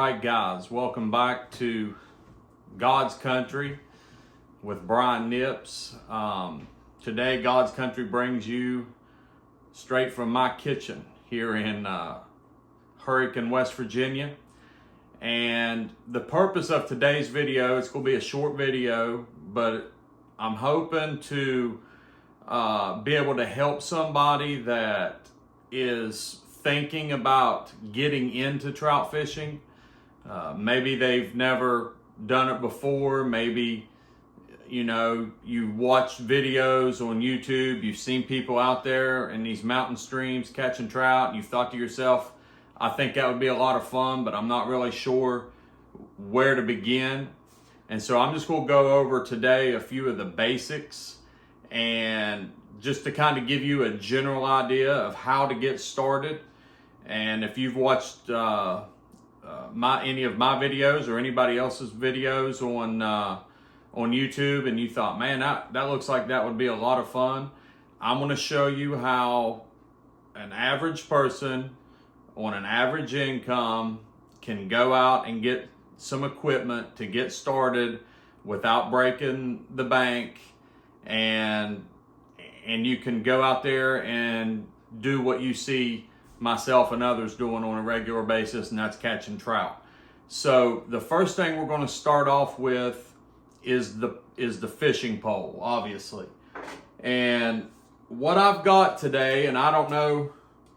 right, guys, welcome back to God's Country with Brian Nips. Today, God's Country brings you straight from my kitchen here in Hurricane, West Virginia. And the purpose of today's video, it's going to be a short video, but I'm hoping to be able to help somebody that is thinking about getting into trout fishing. Maybe they've never done it before. Maybe, you know, you've watched videos on YouTube. You've seen people out there in these mountain streams catching trout. And you've thought to yourself, I think that would be a lot of fun, but I'm not really sure where to begin. And so I'm just going to go over today a few of the basics and just to kind of give you a general idea of how to get started. And if you've watched any of my videos or anybody else's videos on YouTube and you thought, man, that looks like that would be a lot of fun, I'm going to show you how an average person on an average income can go out and get some equipment to get started without breaking the bank, and you can go out there and do what you see myself and others doing on a regular basis, and that's catching trout. So the first thing we're going to start off with is the fishing pole, obviously. And what I've got today, and I don't know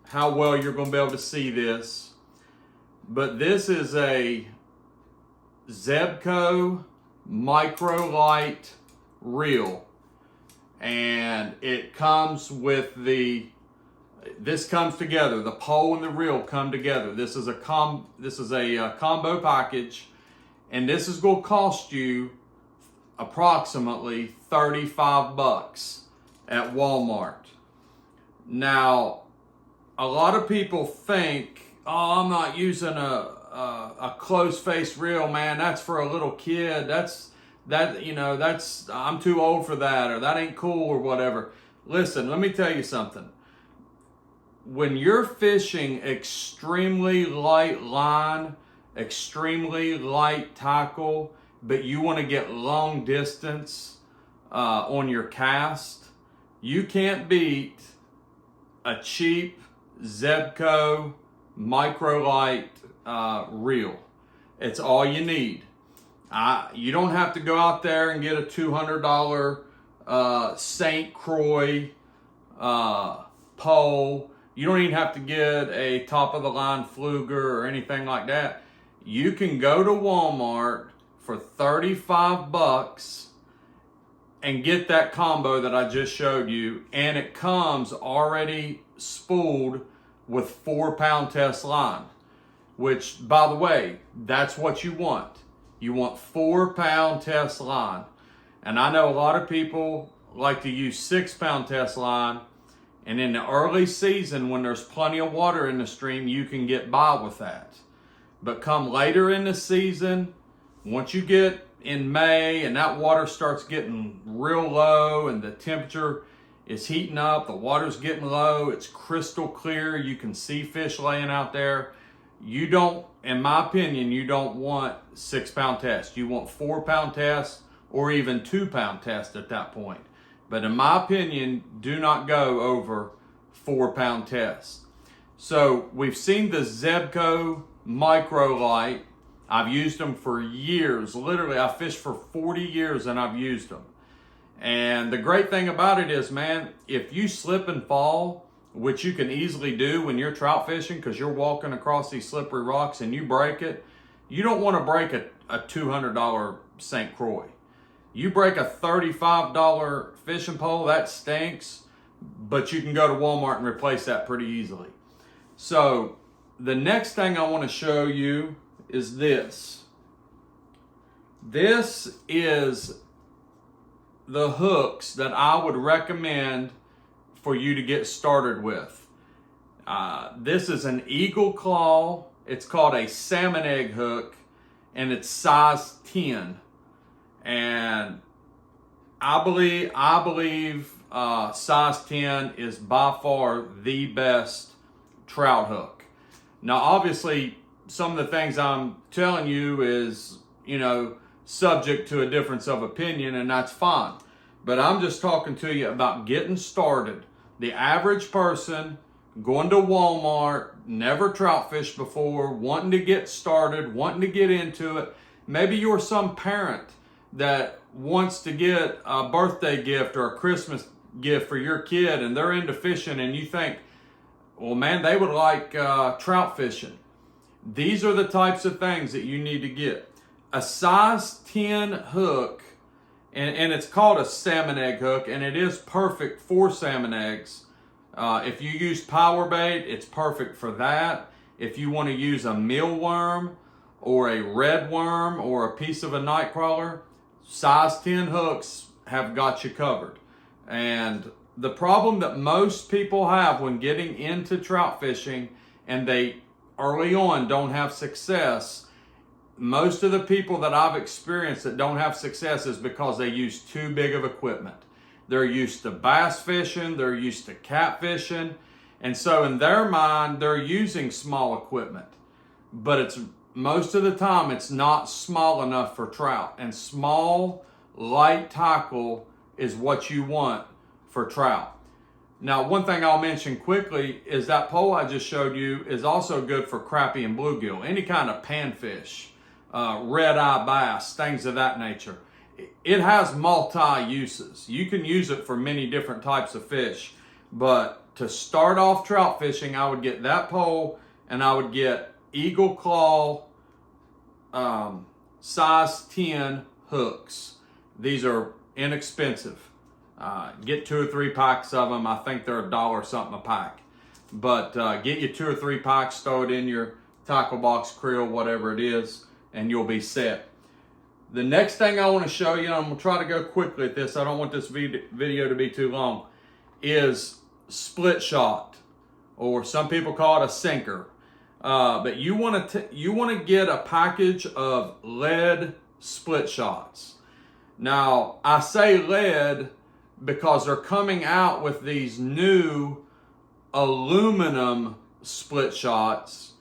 how well you're going to be able to see this, but this is a Zebco microlight reel, and it comes with this comes together. The pole and the reel come together. This is a combo package, and this is going to cost you approximately 35 bucks at Walmart. Now, a lot of people think, oh, I'm not using a close-face reel, man. That's for a little kid. I'm too old for that, or that ain't cool, or whatever. Listen, let me tell you something. When you're fishing extremely light line, extremely light tackle, but you want to get long distance on your cast, you can't beat a cheap Zebco microlight reel. It's all you need. You don't have to go out there and get a $200 St. Croix pole. You don't even have to get a top-of-the-line Fluger or anything like that. You can go to Walmart for 35 bucks and get that combo that I just showed you, and it comes already spooled with 4-pound test line, which, by the way, that's what you want. You want 4-pound test line. And I know a lot of people like to use 6-pound test line, and in the early season, when there's plenty of water in the stream, you can get by with that. But come later in the season, once you get in May and that water starts getting real low and the temperature is heating up, the water's getting low, it's crystal clear, you can see fish laying out there. You don't, in my opinion, you don't want 6-pound test. You want 4-pound test or even 2-pound test at that point. But in my opinion, do not go over 4-pound test. So we've seen the Zebco microlight. I've used them for years. Literally, I fished for 40 years and I've used them. And the great thing about it is, man, if you slip and fall, which you can easily do when you're trout fishing because you're walking across these slippery rocks and you break it, you don't want to break a $200 St. Croix. You break a $35 fishing pole, that stinks, but you can go to Walmart and replace that pretty easily. So the next thing I want to show you is this. This is the hooks that I would recommend for you to get started with. This is an eagle claw. It's called a salmon egg hook, and it's size 10. And I believe size 10 is by far the best trout hook. Now, obviously, some of the things I'm telling you is, subject to a difference of opinion, and that's fine. But I'm just talking to you about getting started. The average person going to Walmart, never trout fished before, wanting to get started, wanting to get into it. Maybe you're some parent that wants to get a birthday gift or a Christmas gift for your kid, and they're into fishing, and you think, well, man, they would like trout fishing. These are the types of things that you need to get. A size 10 hook, and it's called a salmon egg hook, and it is perfect for salmon eggs. If you use power bait, it's perfect for that. If you want to use a mealworm or a red worm or a piece of a night crawler, size 10 hooks have got you covered. And the problem that most people have when getting into trout fishing, and they early on don't have success, most of the people that I've experienced that don't have success is because they use too big of equipment. They're used to bass fishing, they're used to catfishing, and so in their mind, they're using small equipment. But it's most of the time, it's not small enough for trout. And small, light tackle is what you want for trout. Now, one thing I'll mention quickly is that pole I just showed you is also good for crappie and bluegill, any kind of panfish, red-eye bass, things of that nature. It has multi-uses. You can use it for many different types of fish, but to start off trout fishing, I would get that pole, and I would get Eagle Claw size 10 hooks. These are inexpensive. Get 2 or 3 packs of them. I think they're $1 something a pack. But get you 2 or 3 packs, throw it in your tackle box, creel, whatever it is, and you'll be set. The next thing I want to show you, and I'm going to try to go quickly at this, I don't want this video to be too long, is split shot, or some people call it a sinker. But you want to get a package of lead split shots. Now, I say lead because they're coming out with these new aluminum split shots,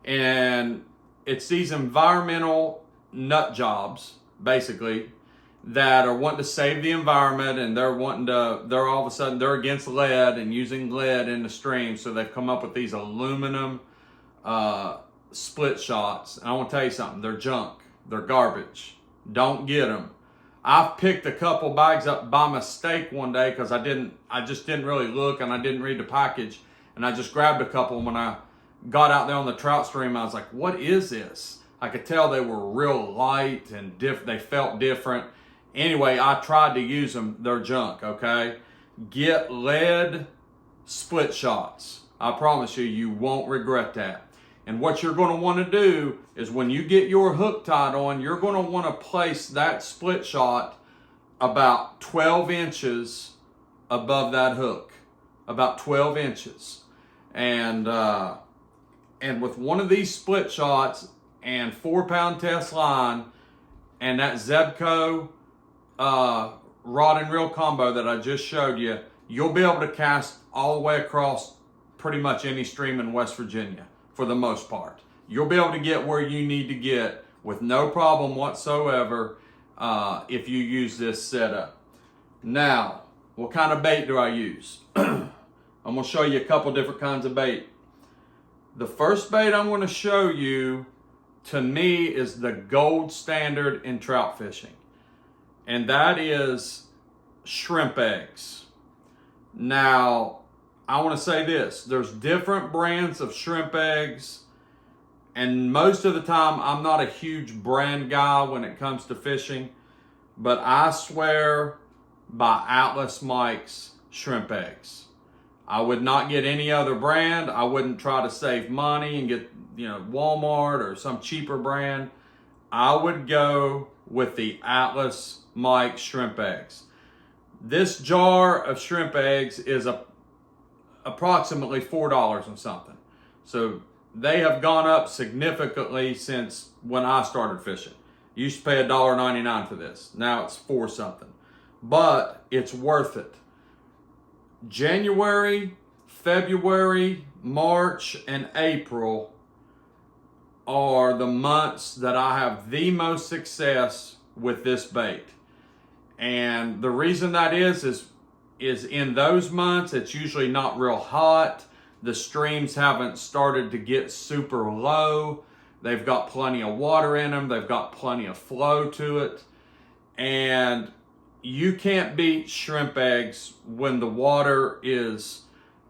and it's these environmental nut jobs, basically, that are wanting to save the environment, and they're all of a sudden, they're against lead and using lead in the stream, so they've come up with these aluminum split shots. And I want to tell you something, they're junk, they're garbage. Don't get them. I've picked a couple bags up by mistake one day because I just didn't really look, and I didn't read the package, and I just grabbed a couple. When I got out there on the trout stream, I was like, what is this? I could tell they were real light and they felt different. Anyway, I tried to use them. They're junk, okay? Get lead split shots. I promise you, you won't regret that. And what you're going to want to do is when you get your hook tied on, you're going to want to place that split shot about 12 inches above that hook. About 12 inches. And with one of these split shots and 4-pound test line and that Zebco rod and reel combo that I just showed you, you'll be able to cast all the way across pretty much any stream in West Virginia for the most part. You'll be able to get where you need to get with no problem whatsoever if you use this setup. Now, what kind of bait do I use? I'm going to show you a couple different kinds of bait. The first bait I'm going to show you, to me, is the gold standard in trout fishing. And that is shrimp eggs. Now, I want to say this. There's different brands of shrimp eggs. And most of the time, I'm not a huge brand guy when it comes to fishing. But I swear by Atlas Mike's shrimp eggs. I would not get any other brand. I wouldn't try to save money and get, Walmart or some cheaper brand. I would go with the Atlas Mike shrimp eggs. This jar of shrimp eggs is approximately $4 and something. So they have gone up significantly since when I started fishing. Used to pay $1.99 for this. Now it's $4 something. But it's worth it. January, February, March, and April are the months that I have the most success with this bait. And the reason that is in those months, it's usually not real hot. The streams haven't started to get super low. They've got plenty of water in them. They've got plenty of flow to it. And you can't beat shrimp eggs when the water is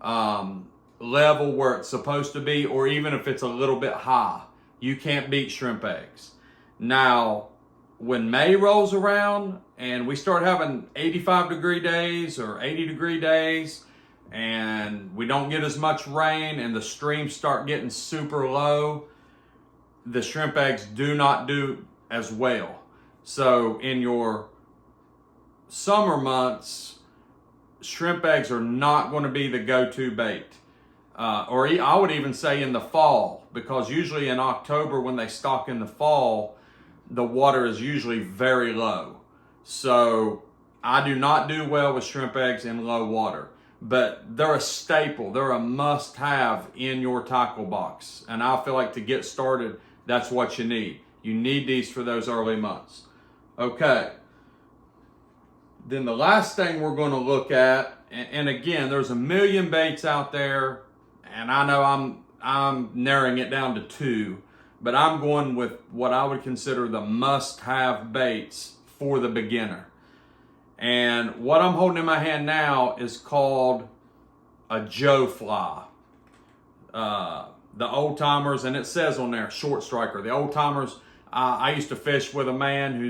level where it's supposed to be, or even if it's a little bit high. You can't beat shrimp eggs. Now, when May rolls around and we start having 85-degree days or 80-degree days, and we don't get as much rain and the streams start getting super low, the shrimp eggs do not do as well. So in your summer months, shrimp eggs are not going to be the go-to bait. Or I would even say in the fall, because usually in October when they stock in the fall, the water is usually very low. So I do not do well with shrimp eggs in low water, but they're a staple. They're a must-have in your tackle box. And I feel like to get started, that's what you need. You need these for those early months. Okay. Then the last thing we're going to look at, and again, there's a million baits out there, and I know I'm narrowing it down to two, but I'm going with what I would consider the must-have baits for the beginner. And what I'm holding in my hand now is called a Joe fly. The old timers, and it says on there, short striker. The old timers, I used to fish with a man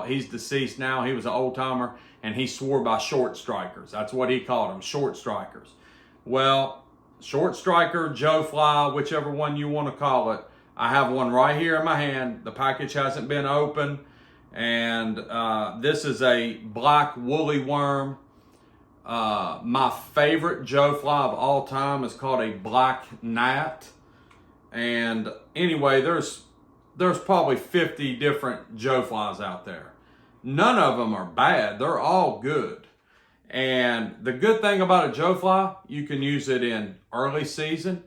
he's deceased now. He was an old timer, and he swore by short strikers. That's what he called them, short strikers. Well, short striker, Joe fly, whichever one you want to call it. I have one right here in my hand. The package hasn't been opened. And this is a black woolly worm. My favorite Joe fly of all time is called a black gnat. And anyway, there's probably 50 different Joe flies out there. None of them are bad. They're all good. And the good thing about a Joe fly, you can use it in early season,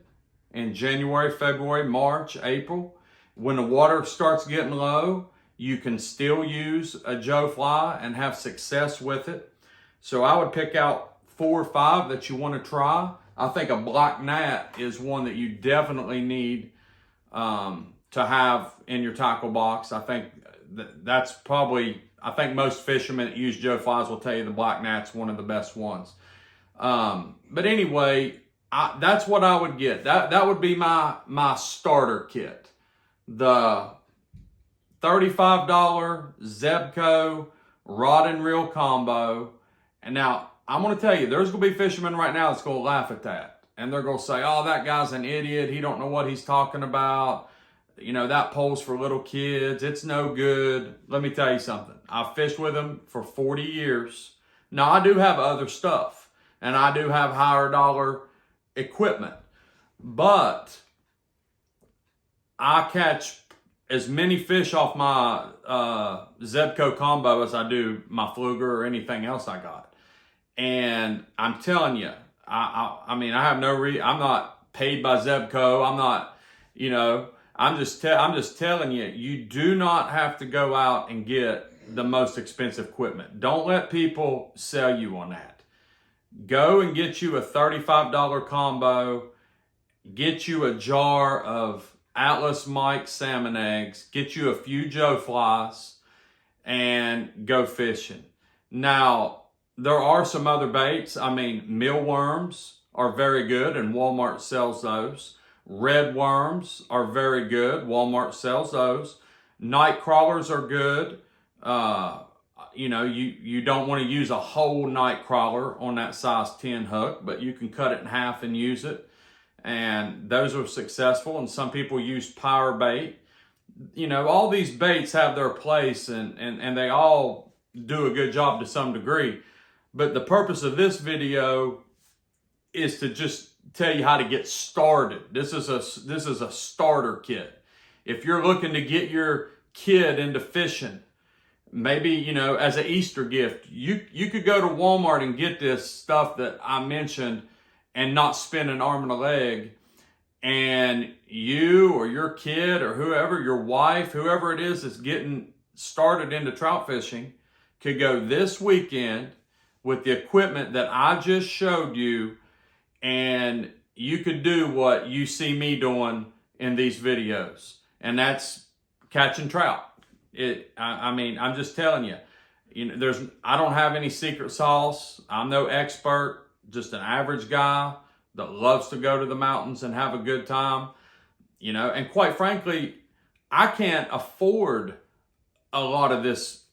in January, February, March, April. When the water starts getting low, you can still use a Joe fly and have success with it. So I would pick out 4 or 5 that you want to try. I think a black gnat is one that you definitely need to have in your tackle box. I think that's probably, I think most fishermen that use Joe flies will tell you the black gnat's one of the best ones. But anyway, that's what I would get. That would be my starter kit. The $35 Zebco rod and reel combo. And now I'm going to tell you, there's going to be fishermen right now that's going to laugh at that. And they're going to say, oh, that guy's an idiot. He don't know what he's talking about. You know, that pole's for little kids. It's no good. Let me tell you something. I've fished with them for 40 years. Now, I do have other stuff. And I do have higher dollar equipment. But I catch as many fish off my Zebco combo as I do my Fluger or anything else I got. And I'm telling you, I mean, I have no I'm not paid by Zebco. I'm not, you know, I'm just telling you, you do not have to go out and get the most expensive equipment. Don't let people sell you on that. Go and get you a $35 combo. Get you a jar of Atlas Mike salmon eggs, get you a few Joe flies, and go fishing. Now, there are some other baits. I mean, mealworms are very good, and Walmart sells those. Red worms are very good. Walmart sells those. Night crawlers are good. You know, you don't want to use a whole night crawler on that size 10 hook, but you can cut it in half and use it. And those are successful, and some people use power bait. You know, all these baits have their place, and they all do a good job to some degree. But the purpose of this video is to just tell you how to get started. This is a starter kit. If you're looking to get your kid into fishing, maybe, you know, as an Easter gift, you could go to Walmart and get this stuff that I mentioned and not spend an arm and a leg and you or your kid or whoever, your wife, whoever it is that's getting started into trout fishing, could go this weekend with the equipment that I just showed you, and you could do what you see me doing in these videos, and that's catching trout. I mean, I'm just telling you, I don't have any secret sauce. I'm no expert, just an average guy that loves to go to the mountains and have a good time, and quite frankly, I can't afford a lot of this,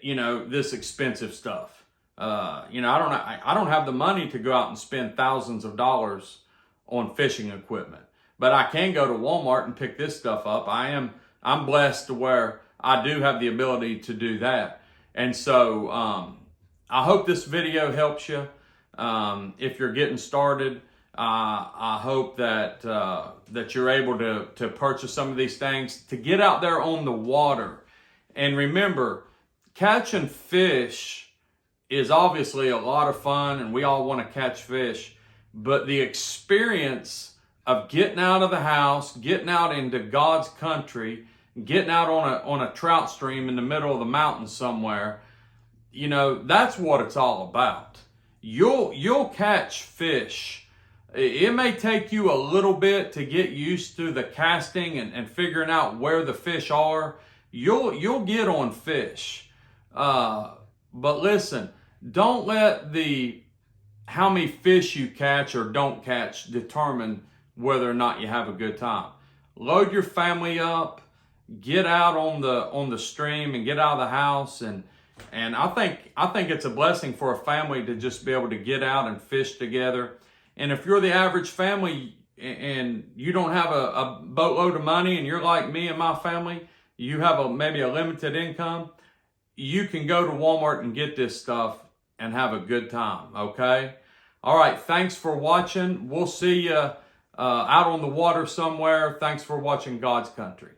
this expensive stuff. I don't have the money to go out and spend thousands of dollars on fishing equipment, but I can go to Walmart and pick this stuff up. I'm blessed to where I do have the ability to do that. And so, I hope this video helps you. If you're getting started, I hope that that you're able to purchase some of these things to get out there on the water. And remember, catching fish is obviously a lot of fun, and we all want to catch fish. But the experience of getting out of the house, getting out into God's country, getting out on a trout stream in the middle of the mountains somewhere, that's what it's all about. You'll catch fish. It may take you a little bit to get used to the casting and figuring out where the fish are. You'll get on fish. But listen, don't let how many fish you catch or don't catch determine whether or not you have a good time. Load your family up, get out on the stream and get out of the house, and I think it's a blessing for a family to just be able to get out and fish together. And if you're the average family and you don't have a boatload of money, and you're like me and my family, you have maybe a limited income, you can go to Walmart and get this stuff and have a good time, okay? All right, thanks for watching. We'll see you out on the water somewhere. Thanks for watching God's Country.